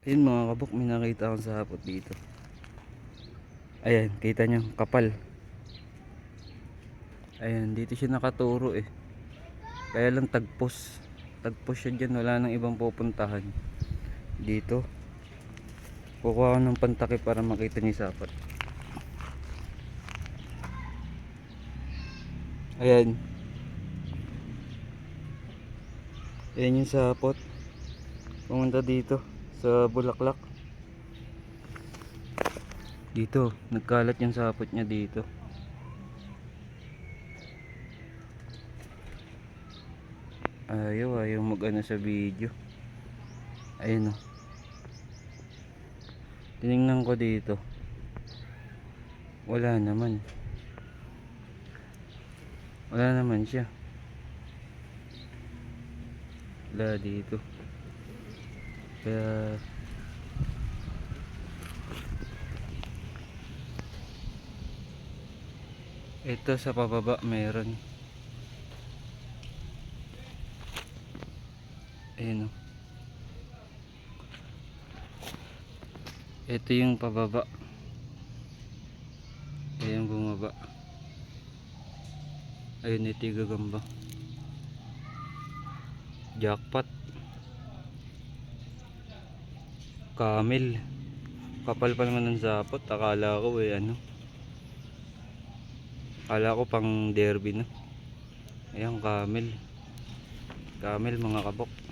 Ayun mga kabok, may nakita akong sapot dito. Ayan, kita nyo, kapal. Ayan, dito siya nakaturo eh. Kaya lang tagpos. Tagpos siya dyan, wala nang ibang pupuntahan. Dito. Kukuha ko ng pantakip para makita niyo sapot. Ayan. Ayan yung sapot. Pumunta dito sa bulaklak. Dito, nagkalat yung sapot niya dito. Ayaw mag-ano sa video. Ayun o. Tinignan ko dito. Wala naman. Wala naman siya. Wala dito. Kaya ito sa pababa meron. Ayun o. Ito yung pababa. Ayun bumaba. Ayun ito yung gagamba. Jackpot. Camel. Kapal pa naman ng sapot. Akala ko ano. Akala ko pang derby na. Ayan camel. Camel mga kabok.